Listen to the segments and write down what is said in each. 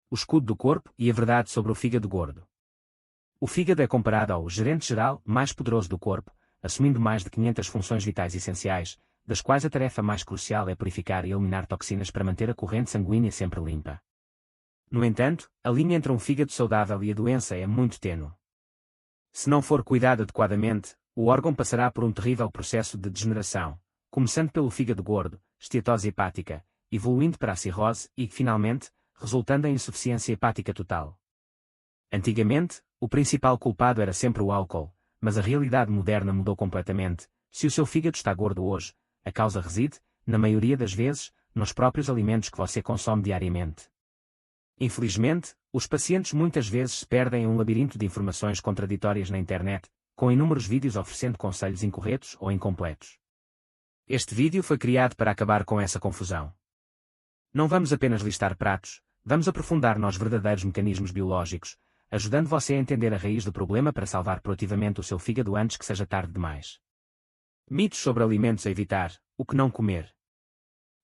o escudo do corpo e a verdade sobre o fígado gordo. O fígado é comparado ao gerente-geral mais poderoso do corpo, assumindo mais de 500 funções vitais essenciais, das quais a tarefa mais crucial é purificar e eliminar toxinas para manter a corrente sanguínea sempre limpa. No entanto, a linha entre um fígado saudável e a doença é muito tênue. Se não for cuidado adequadamente, o órgão passará por um terrível processo de degeneração, começando pelo fígado gordo, esteatose hepática, evoluindo para a cirrose e, finalmente, resultando em insuficiência hepática total. Antigamente, o principal culpado era sempre o álcool, mas a realidade moderna mudou completamente. Se o seu fígado está gordo hoje, a causa reside, na maioria das vezes, nos próprios alimentos que você consome diariamente. Infelizmente, os pacientes muitas vezes se perdem em um labirinto de informações contraditórias na internet, com inúmeros vídeos oferecendo conselhos incorretos ou incompletos. Este vídeo foi criado para acabar com essa confusão. Não vamos apenas listar pratos, vamos aprofundar nos verdadeiros mecanismos biológicos, ajudando você a entender a raiz do problema para salvar proativamente o seu fígado antes que seja tarde demais. Mitos sobre alimentos a evitar: o que não comer.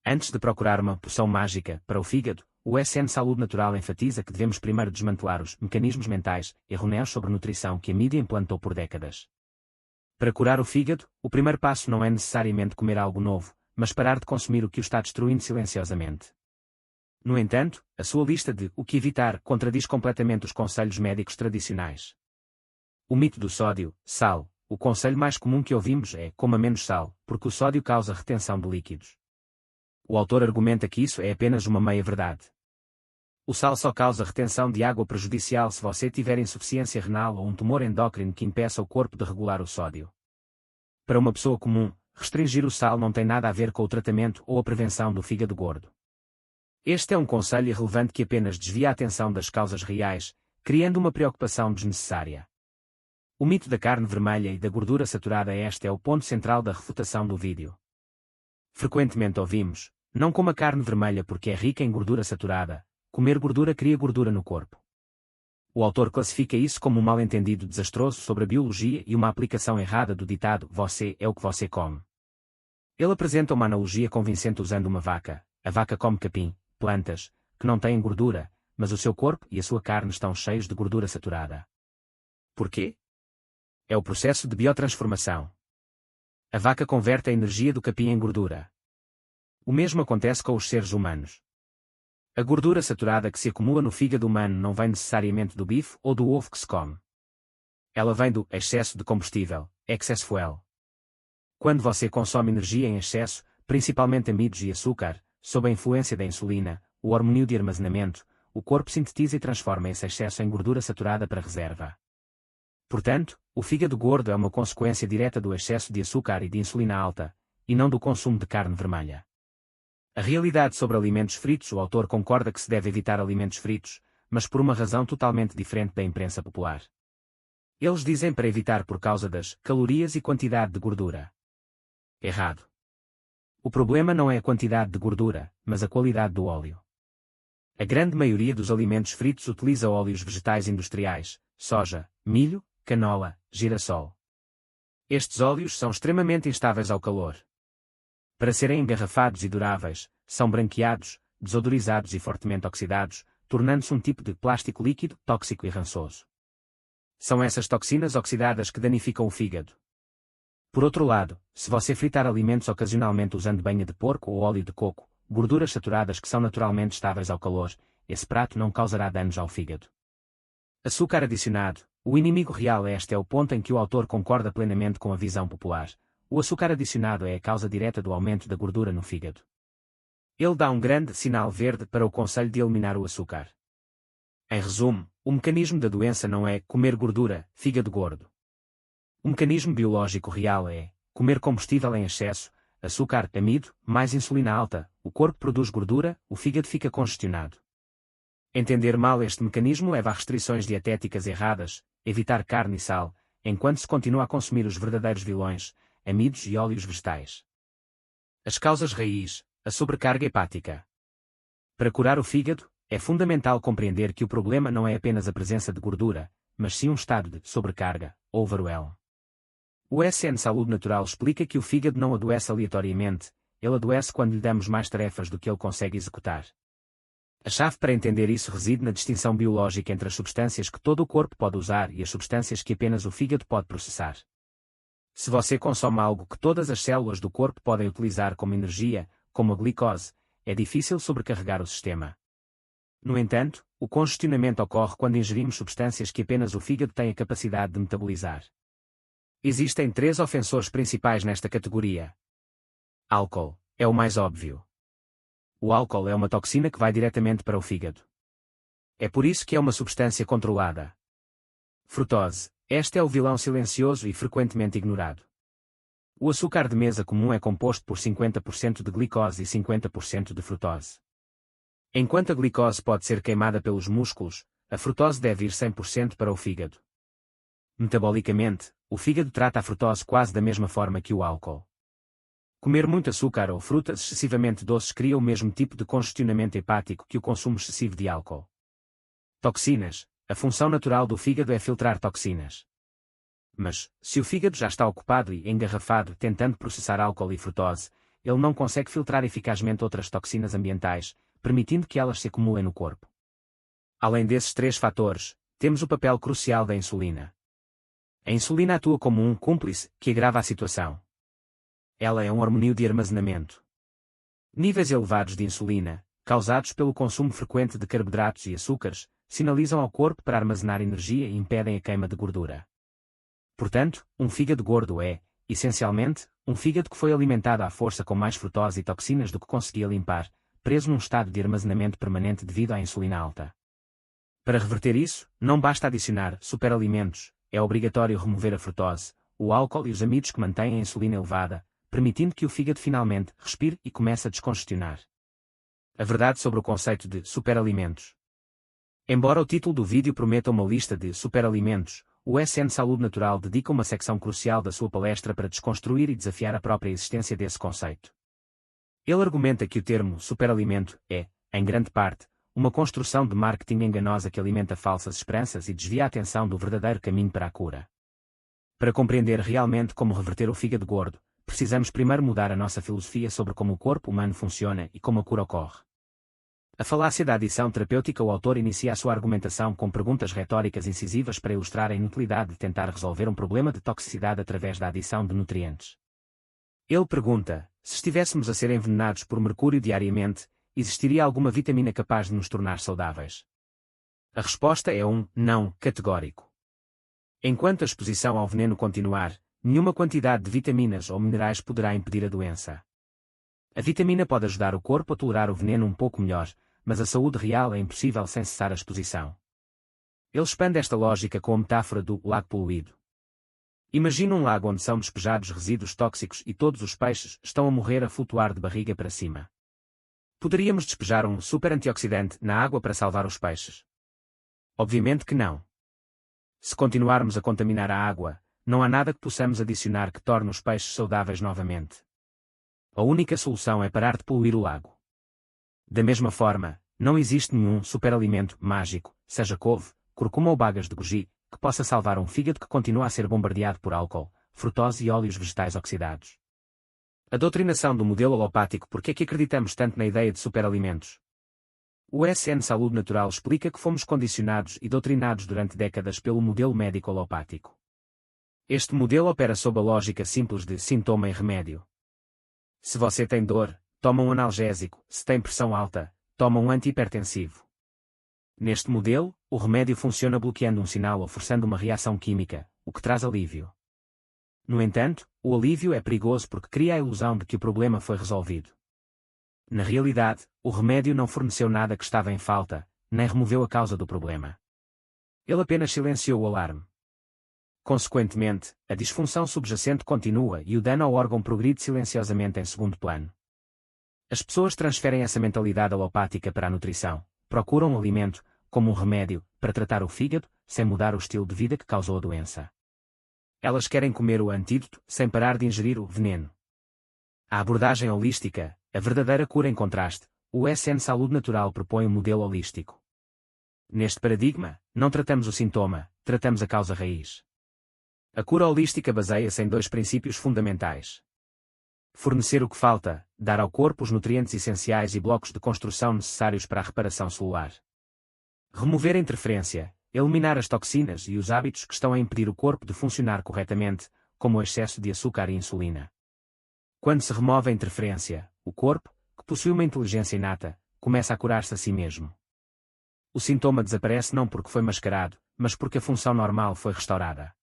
Antes de procurar uma poção mágica para o fígado, o SN Saúde Natural enfatiza que devemos primeiro desmantelar os mecanismos mentais errôneos sobre nutrição que a mídia implantou por décadas. Para curar o fígado, o primeiro passo não é necessariamente comer algo novo, mas parar de consumir o que o está destruindo silenciosamente. No entanto, a sua lista de o que evitar contradiz completamente os conselhos médicos tradicionais. O mito do sódio, sal. O conselho mais comum que ouvimos é: coma menos sal, porque o sódio causa retenção de líquidos. O autor argumenta que isso é apenas uma meia-verdade. O sal só causa retenção de água prejudicial se você tiver insuficiência renal ou um tumor endócrino que impeça o corpo de regular o sódio. Para uma pessoa comum, restringir o sal não tem nada a ver com o tratamento ou a prevenção do fígado gordo. Este é um conselho irrelevante que apenas desvia a atenção das causas reais, criando uma preocupação desnecessária. O mito da carne vermelha e da gordura saturada. Este é o ponto central da refutação do vídeo. Frequentemente ouvimos: não coma carne vermelha porque é rica em gordura saturada. Comer gordura cria gordura no corpo. O autor classifica isso como um mal-entendido desastroso sobre a biologia e uma aplicação errada do ditado "você é o que você come". Ele apresenta uma analogia convincente usando uma vaca. A vaca come capim, plantas, que não têm gordura, mas o seu corpo e a sua carne estão cheios de gordura saturada. Por quê? É o processo de biotransformação. A vaca converte a energia do capim em gordura. O mesmo acontece com os seres humanos. A gordura saturada que se acumula no fígado humano não vem necessariamente do bife ou do ovo que se come. Ela vem do excesso de combustível, excess fuel. Quando você consome energia em excesso, principalmente amidos e açúcar, sob a influência da insulina, o hormônio de armazenamento, o corpo sintetiza e transforma esse excesso em gordura saturada para reserva. Portanto, o fígado gordo é uma consequência direta do excesso de açúcar e de insulina alta, e não do consumo de carne vermelha. A realidade sobre alimentos fritos. O autor concorda que se deve evitar alimentos fritos, mas por uma razão totalmente diferente da imprensa popular. Eles dizem para evitar por causa das calorias e quantidade de gordura. Errado. O problema não é a quantidade de gordura, mas a qualidade do óleo. A grande maioria dos alimentos fritos utiliza óleos vegetais industriais, soja, milho, canola, girassol. Estes óleos são extremamente instáveis ao calor. Para serem engarrafados e duráveis, são branqueados, desodorizados e fortemente oxidados, tornando-se um tipo de plástico líquido, tóxico e rançoso. São essas toxinas oxidadas que danificam o fígado. Por outro lado, se você fritar alimentos ocasionalmente usando banha de porco ou óleo de coco, gorduras saturadas que são naturalmente estáveis ao calor, esse prato não causará danos ao fígado. Açúcar adicionado. O inimigo real. Este é o ponto em que o autor concorda plenamente com a visão popular. O açúcar adicionado é a causa direta do aumento da gordura no fígado. Ele dá um grande sinal verde para o conselho de eliminar o açúcar. Em resumo, o mecanismo da doença não é comer gordura, fígado gordo. O mecanismo biológico real é comer combustível em excesso, açúcar, amido, mais insulina alta, o corpo produz gordura, o fígado fica congestionado. Entender mal este mecanismo leva a restrições dietéticas erradas, evitar carne e sal, enquanto se continua a consumir os verdadeiros vilões, amidos e óleos vegetais. As causas raiz. A sobrecarga hepática. Para curar o fígado, é fundamental compreender que o problema não é apenas a presença de gordura, mas sim um estado de sobrecarga, overwhelm. O SN Saúde Natural explica que o fígado não adoece aleatoriamente, ele adoece quando lhe damos mais tarefas do que ele consegue executar. A chave para entender isso reside na distinção biológica entre as substâncias que todo o corpo pode usar e as substâncias que apenas o fígado pode processar. Se você consome algo que todas as células do corpo podem utilizar como energia, como a glicose, é difícil sobrecarregar o sistema. No entanto, o congestionamento ocorre quando ingerimos substâncias que apenas o fígado tem a capacidade de metabolizar. Existem 3 ofensores principais nesta categoria. Álcool é o mais óbvio. O álcool é uma toxina que vai diretamente para o fígado. É por isso que é uma substância controlada. Frutose. Este é o vilão silencioso e frequentemente ignorado. O açúcar de mesa comum é composto por 50% de glicose e 50% de frutose. Enquanto a glicose pode ser queimada pelos músculos, a frutose deve ir 100% para o fígado. Metabolicamente, o fígado trata a frutose quase da mesma forma que o álcool. Comer muito açúcar ou frutas excessivamente doces cria o mesmo tipo de congestionamento hepático que o consumo excessivo de álcool. Toxinas. A função natural do fígado é filtrar toxinas. Mas, se o fígado já está ocupado e engarrafado tentando processar álcool e frutose, ele não consegue filtrar eficazmente outras toxinas ambientais, permitindo que elas se acumulem no corpo. Além desses 3 fatores, temos o papel crucial da insulina. A insulina atua como um cúmplice que agrava a situação. Ela é um hormônio de armazenamento. Níveis elevados de insulina, causados pelo consumo frequente de carboidratos e açúcares, sinalizam ao corpo para armazenar energia e impedem a queima de gordura. Portanto, um fígado gordo é, essencialmente, um fígado que foi alimentado à força com mais frutose e toxinas do que conseguia limpar, preso num estado de armazenamento permanente devido à insulina alta. Para reverter isso, não basta adicionar superalimentos, é obrigatório remover a frutose, o álcool e os amidos que mantêm a insulina elevada, permitindo que o fígado finalmente respire e comece a descongestionar. A verdade sobre o conceito de superalimentos. Embora o título do vídeo prometa uma lista de superalimentos, o SN Saúde Natural dedica uma secção crucial da sua palestra para desconstruir e desafiar a própria existência desse conceito. Ele argumenta que o termo superalimento é, em grande parte, uma construção de marketing enganosa que alimenta falsas esperanças e desvia a atenção do verdadeiro caminho para a cura. Para compreender realmente como reverter o fígado gordo, precisamos primeiro mudar a nossa filosofia sobre como o corpo humano funciona e como a cura ocorre. A falácia da adição terapêutica. O autor inicia a sua argumentação com perguntas retóricas incisivas para ilustrar a inutilidade de tentar resolver um problema de toxicidade através da adição de nutrientes. Ele pergunta, se estivéssemos a ser envenenados por mercúrio diariamente, existiria alguma vitamina capaz de nos tornar saudáveis? A resposta é um não categórico. Enquanto a exposição ao veneno continuar, nenhuma quantidade de vitaminas ou minerais poderá impedir a doença. A vitamina pode ajudar o corpo a tolerar o veneno um pouco melhor, mas a saúde real é impossível sem cessar a exposição. Ele expande esta lógica com a metáfora do lago poluído. Imagina um lago onde são despejados resíduos tóxicos e todos os peixes estão a morrer a flutuar de barriga para cima. Poderíamos despejar um super antioxidante na água para salvar os peixes? Obviamente que não. Se continuarmos a contaminar a água, não há nada que possamos adicionar que torne os peixes saudáveis novamente. A única solução é parar de poluir o lago. Da mesma forma, não existe nenhum superalimento mágico, seja couve, curcuma ou bagas de goji, que possa salvar um fígado que continua a ser bombardeado por álcool, frutose e óleos vegetais oxidados. A doutrinação do modelo alopático. Por que é que acreditamos tanto na ideia de superalimentos? O SN Saúde Natural explica que fomos condicionados e doutrinados durante décadas pelo modelo médico alopático. Este modelo opera sob a lógica simples de sintoma e remédio. Se você tem dor, toma um analgésico, se tem pressão alta, toma um antihipertensivo. Neste modelo, o remédio funciona bloqueando um sinal ou forçando uma reação química, o que traz alívio. No entanto, o alívio é perigoso porque cria a ilusão de que o problema foi resolvido. Na realidade, o remédio não forneceu nada que estava em falta, nem removeu a causa do problema. Ele apenas silenciou o alarme. Consequentemente, a disfunção subjacente continua e o dano ao órgão progride silenciosamente em segundo plano. As pessoas transferem essa mentalidade alopática para a nutrição, procuram um alimento, como um remédio, para tratar o fígado, sem mudar o estilo de vida que causou a doença. Elas querem comer o antídoto, sem parar de ingerir o veneno. A abordagem holística, a verdadeira cura em contraste, o SN Saúde Natural propõe um modelo holístico. Neste paradigma, não tratamos o sintoma, tratamos a causa raiz. A cura holística baseia-se em 2 princípios fundamentais. Fornecer o que falta, dar ao corpo os nutrientes essenciais e blocos de construção necessários para a reparação celular. Remover a interferência, eliminar as toxinas e os hábitos que estão a impedir o corpo de funcionar corretamente, como o excesso de açúcar e insulina. Quando se remove a interferência, o corpo, que possui uma inteligência inata, começa a curar-se a si mesmo. O sintoma desaparece não porque foi mascarado, mas porque a função normal foi restaurada.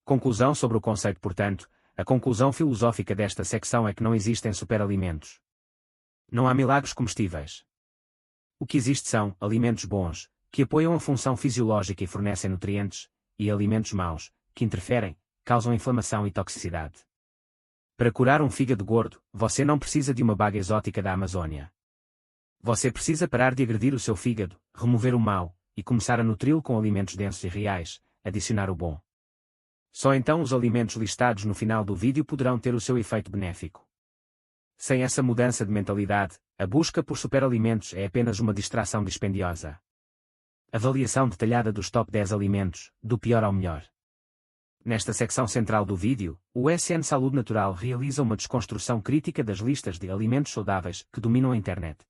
Conclusão sobre o conceito. Portanto, a conclusão filosófica desta secção é que não existem superalimentos. Não há milagres comestíveis. O que existe são alimentos bons, que apoiam a função fisiológica e fornecem nutrientes, e alimentos maus, que interferem, causam inflamação e toxicidade. Para curar um fígado gordo, você não precisa de uma baga exótica da Amazônia. Você precisa parar de agredir o seu fígado, remover o mau, e começar a nutri-lo com alimentos densos e reais, adicionar o bom. Só então os alimentos listados no final do vídeo poderão ter o seu efeito benéfico. Sem essa mudança de mentalidade, a busca por superalimentos é apenas uma distração dispendiosa. Avaliação detalhada dos top 10 alimentos, do pior ao melhor. Nesta secção central do vídeo, o SN Saúde Natural realiza uma desconstrução crítica das listas de alimentos saudáveis que dominam a internet.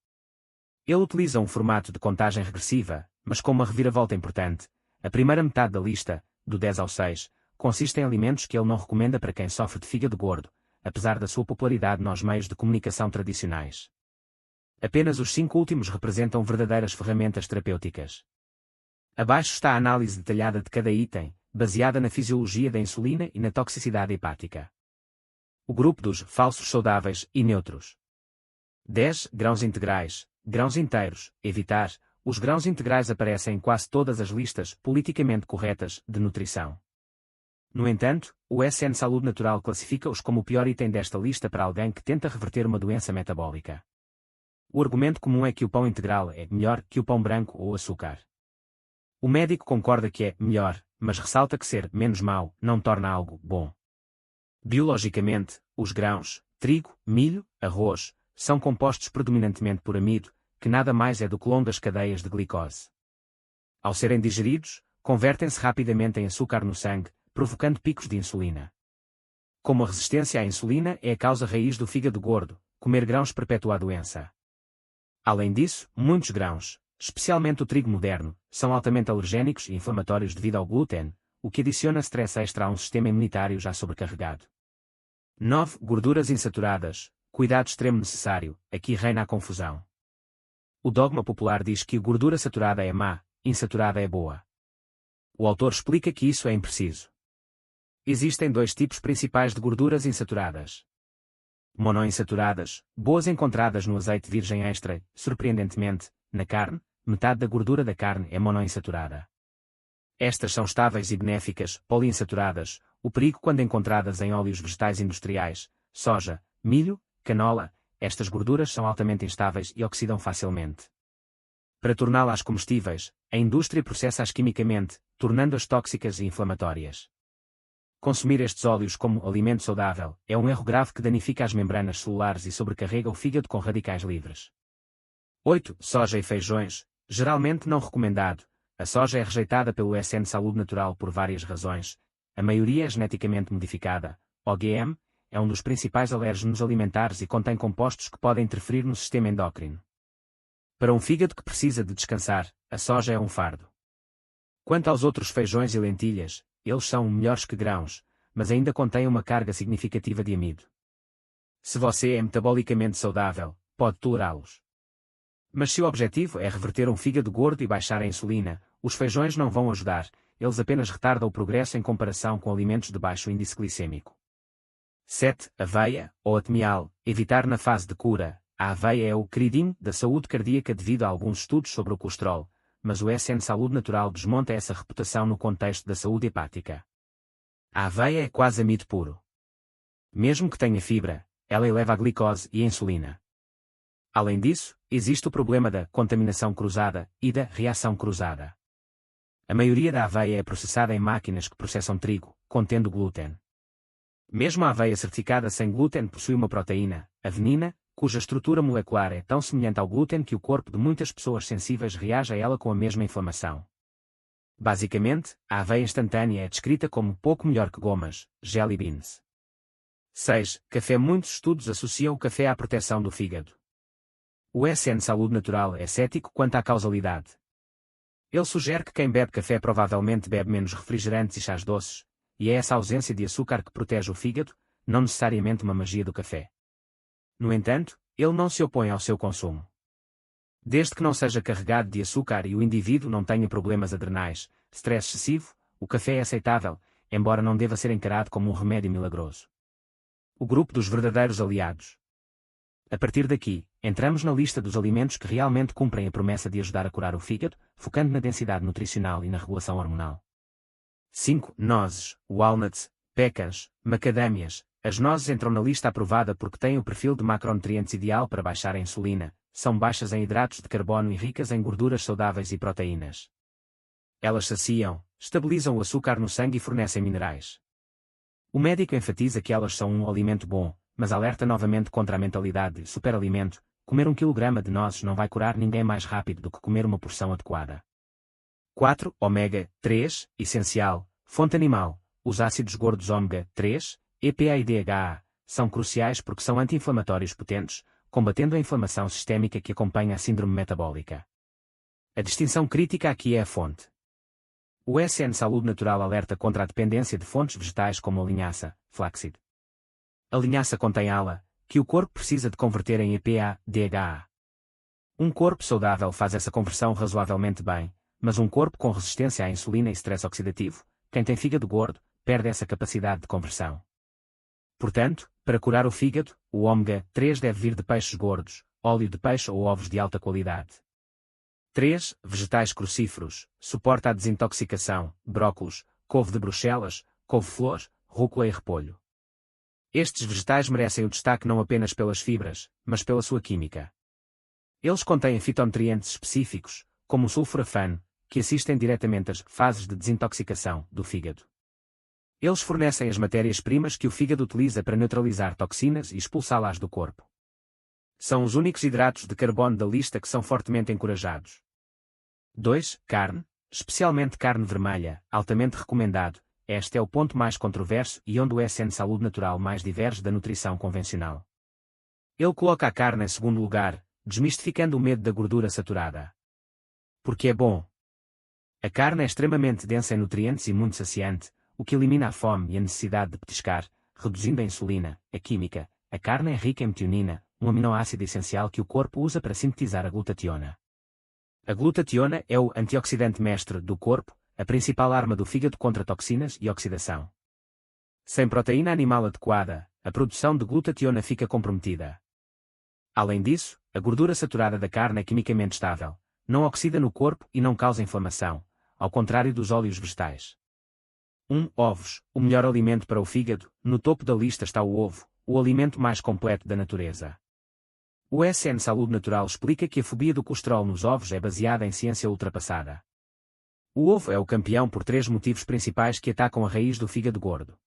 Ele utiliza um formato de contagem regressiva, mas com uma reviravolta importante. A primeira metade da lista, do 10 ao 6, consiste em alimentos que ele não recomenda para quem sofre de fígado gordo, apesar da sua popularidade nos meios de comunicação tradicionais. Apenas os 5 últimos representam verdadeiras ferramentas terapêuticas. Abaixo está a análise detalhada de cada item, baseada na fisiologia da insulina e na toxicidade hepática. O grupo dos falsos saudáveis e neutros. 10. Grãos integrais, grãos inteiros, evitar. Os grãos integrais aparecem em quase todas as listas politicamente corretas de nutrição. No entanto, o SN Saúde Natural classifica-os como o pior item desta lista para alguém que tenta reverter uma doença metabólica. O argumento comum é que o pão integral é melhor que o pão branco ou açúcar. O médico concorda que é melhor, mas ressalta que ser menos mau não torna algo bom. Biologicamente, os grãos, trigo, milho, arroz, são compostos predominantemente por amido, que nada mais é do que longas cadeias de glicose. Ao serem digeridos, convertem-se rapidamente em açúcar no sangue, provocando picos de insulina. Como a resistência à insulina é a causa raiz do fígado gordo, comer grãos perpetua a doença. Além disso, muitos grãos, especialmente o trigo moderno, são altamente alergénicos e inflamatórios devido ao glúten, o que adiciona stress extra a um sistema imunitário já sobrecarregado. 9. Gorduras insaturadas. Cuidado extremo necessário, aqui reina a confusão. O dogma popular diz que gordura saturada é má, insaturada é boa. O autor explica que isso é impreciso. Existem 2 tipos principais de gorduras insaturadas. Monoinsaturadas, boas encontradas no azeite virgem extra, surpreendentemente, na carne, metade da gordura da carne é monoinsaturada. Estas são estáveis e benéficas, poliinsaturadas, o perigo quando encontradas em óleos vegetais industriais, soja, milho, canola, estas gorduras são altamente instáveis e oxidam facilmente. Para torná-las comestíveis, a indústria processa-as quimicamente, tornando-as tóxicas e inflamatórias. Consumir estes óleos como alimento saudável é um erro grave que danifica as membranas celulares e sobrecarrega o fígado com radicais livres. 8. Soja e feijões, geralmente não recomendado. A soja é rejeitada pelo SN Saúde Natural por várias razões. A maioria é geneticamente modificada. OGM é um dos principais alérgenos alimentares e contém compostos que podem interferir no sistema endócrino. Para um fígado que precisa de descansar, a soja é um fardo. Quanto aos outros feijões e lentilhas, eles são melhores que grãos, mas ainda contêm uma carga significativa de amido. Se você é metabolicamente saudável, pode tolerá-los. Mas se o objetivo é reverter um fígado gordo e baixar a insulina, os feijões não vão ajudar, eles apenas retardam o progresso em comparação com alimentos de baixo índice glicêmico. 7. Aveia, ou atmial, evitar na fase de cura. A aveia é o queridinho da saúde cardíaca devido a alguns estudos sobre o colesterol, mas o SN Saúde Natural desmonta essa reputação no contexto da saúde hepática. A aveia é quase amido puro. Mesmo que tenha fibra, ela eleva a glicose e a insulina. Além disso, existe o problema da contaminação cruzada e da reação cruzada. A maioria da aveia é processada em máquinas que processam trigo, contendo glúten. Mesmo a aveia certificada sem glúten possui uma proteína, a avenina, cuja estrutura molecular é tão semelhante ao glúten que o corpo de muitas pessoas sensíveis reage a ela com a mesma inflamação. Basicamente, a aveia instantânea é descrita como pouco melhor que gomas, jelly beans. 6. Café. Muitos estudos associam o café à proteção do fígado. O SN Saúde Natural é cético quanto à causalidade. Ele sugere que quem bebe café provavelmente bebe menos refrigerantes e chás doces, e é essa ausência de açúcar que protege o fígado, não necessariamente uma magia do café. No entanto, ele não se opõe ao seu consumo. Desde que não seja carregado de açúcar e o indivíduo não tenha problemas adrenais, stress excessivo, o café é aceitável, embora não deva ser encarado como um remédio milagroso. O grupo dos verdadeiros aliados. A partir daqui, entramos na lista dos alimentos que realmente cumprem a promessa de ajudar a curar o fígado, focando na densidade nutricional e na regulação hormonal. 5. Nozes, walnuts, pecans, macadâmias. As nozes entram na lista aprovada porque têm o perfil de macronutrientes ideal para baixar a insulina, são baixas em hidratos de carbono e ricas em gorduras saudáveis e proteínas. Elas saciam, estabilizam o açúcar no sangue e fornecem minerais. O médico enfatiza que elas são um alimento bom, mas alerta novamente contra a mentalidade de superalimento. Comer 1 kg de nozes não vai curar ninguém mais rápido do que comer uma porção adequada. 4. Ômega 3, essencial, fonte animal. Os ácidos gordos ômega 3, EPA e DHA, são cruciais porque são anti-inflamatórios potentes, combatendo a inflamação sistémica que acompanha a síndrome metabólica. A distinção crítica aqui é a fonte. O SN Saúde Natural alerta contra a dependência de fontes vegetais como a linhaça, flaxseed. A linhaça contém ALA, que o corpo precisa de converter em EPA-DHA. Um corpo saudável faz essa conversão razoavelmente bem, mas um corpo com resistência à insulina e estresse oxidativo, quem tem fígado gordo, perde essa capacidade de conversão. Portanto, para curar o fígado, o ômega 3 deve vir de peixes gordos, óleo de peixe ou ovos de alta qualidade. 3. Vegetais crucíferos, suporta a desintoxicação, brócolos, couve de Bruxelas, couve-flor, rúcula e repolho. Estes vegetais merecem o destaque não apenas pelas fibras, mas pela sua química. Eles contêm fitonutrientes específicos, como o sulforafano, que assistem diretamente às fases de desintoxicação do fígado. Eles fornecem as matérias-primas que o fígado utiliza para neutralizar toxinas e expulsá-las do corpo. São os únicos hidratos de carbono da lista que são fortemente encorajados. 2. Carne, especialmente carne vermelha, altamente recomendado. Este é o ponto mais controverso e onde o SN Saúde Natural mais diverge da nutrição convencional. Ele coloca a carne em segundo lugar, desmistificando o medo da gordura saturada. Porque é bom. A carne é extremamente densa em nutrientes e muito saciante, o que elimina a fome e a necessidade de petiscar, reduzindo a insulina, a química. A carne é rica em metionina, um aminoácido essencial que o corpo usa para sintetizar a glutationa. A glutationa é o antioxidante mestre do corpo, a principal arma do fígado contra toxinas e oxidação. Sem proteína animal adequada, a produção de glutationa fica comprometida. Além disso, a gordura saturada da carne é quimicamente estável, não oxida no corpo e não causa inflamação, ao contrário dos óleos vegetais. 1. Ovos, o melhor alimento para o fígado. No topo da lista está o ovo, o alimento mais completo da natureza. O SN Saúde Natural explica que a fobia do colesterol nos ovos é baseada em ciência ultrapassada. O ovo é o campeão por 3 motivos principais que atacam a raiz do fígado gordo.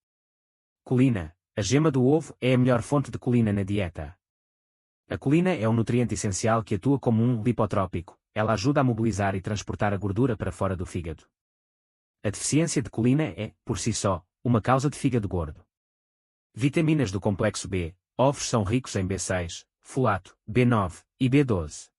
Colina. A gema do ovo é a melhor fonte de colina na dieta. A colina é um nutriente essencial que atua como um lipotrópico, ela ajuda a mobilizar e transportar a gordura para fora do fígado. A deficiência de colina é, por si só, uma causa de fígado gordo. Vitaminas do complexo B. Ovos são ricos em B6, folato, B9 e B12.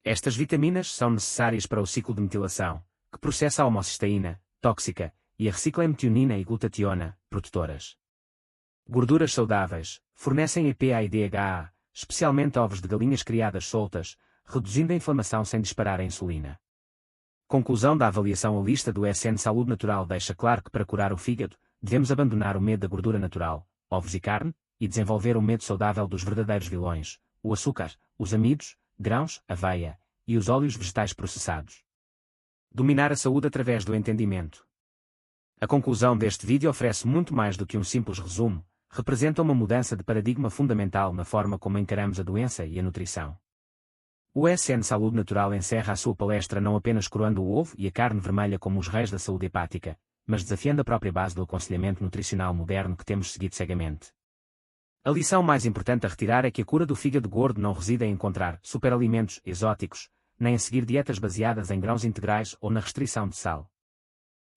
Estas vitaminas são necessárias para o ciclo de metilação, que processa a homocisteína, tóxica, e a recicla em metionina e glutationa, protetoras. Gorduras saudáveis, fornecem EPA e DHA, especialmente ovos de galinhas criadas soltas, reduzindo a inflamação sem disparar a insulina. Conclusão da avaliação. A lista do SN Saúde Natural deixa claro que para curar o fígado, devemos abandonar o medo da gordura natural, ovos e carne, e desenvolver o medo saudável dos verdadeiros vilões, o açúcar, os amidos, grãos, aveia, e os óleos vegetais processados. Dominar a saúde através do entendimento. A conclusão deste vídeo oferece muito mais do que um simples resumo, representa uma mudança de paradigma fundamental na forma como encaramos a doença e a nutrição. O SN Saúde Natural encerra a sua palestra não apenas coroando o ovo e a carne vermelha como os reis da saúde hepática, mas desafiando a própria base do aconselhamento nutricional moderno que temos seguido cegamente. A lição mais importante a retirar é que a cura do fígado gordo não reside em encontrar superalimentos exóticos, nem em seguir dietas baseadas em grãos integrais ou na restrição de sal.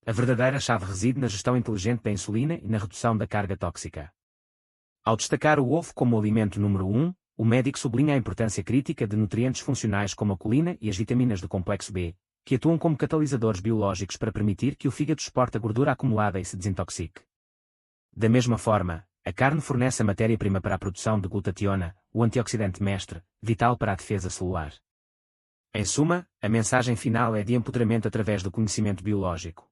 A verdadeira chave reside na gestão inteligente da insulina e na redução da carga tóxica. Ao destacar o ovo como alimento número 1, o médico sublinha a importância crítica de nutrientes funcionais como a colina e as vitaminas do complexo B, que atuam como catalisadores biológicos para permitir que o fígado exporte a gordura acumulada e se desintoxique. Da mesma forma, a carne fornece a matéria-prima para a produção de glutationa, o antioxidante mestre, vital para a defesa celular. Em suma, a mensagem final é de empoderamento através do conhecimento biológico.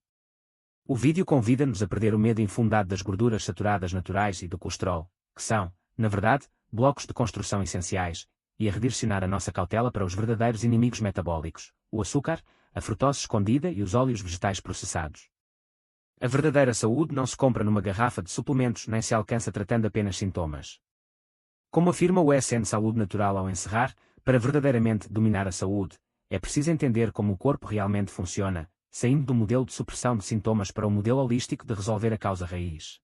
O vídeo convida-nos a perder o medo infundado das gorduras saturadas naturais e do colesterol, que são, na verdade, blocos de construção essenciais, e a redirecionar a nossa cautela para os verdadeiros inimigos metabólicos, o açúcar, a frutose escondida e os óleos vegetais processados. A verdadeira saúde não se compra numa garrafa de suplementos nem se alcança tratando apenas sintomas. Como afirma o SN Saúde Natural ao encerrar, para verdadeiramente dominar a saúde, é preciso entender como o corpo realmente funciona, saindo do modelo de supressão de sintomas para o modelo holístico de resolver a causa raiz.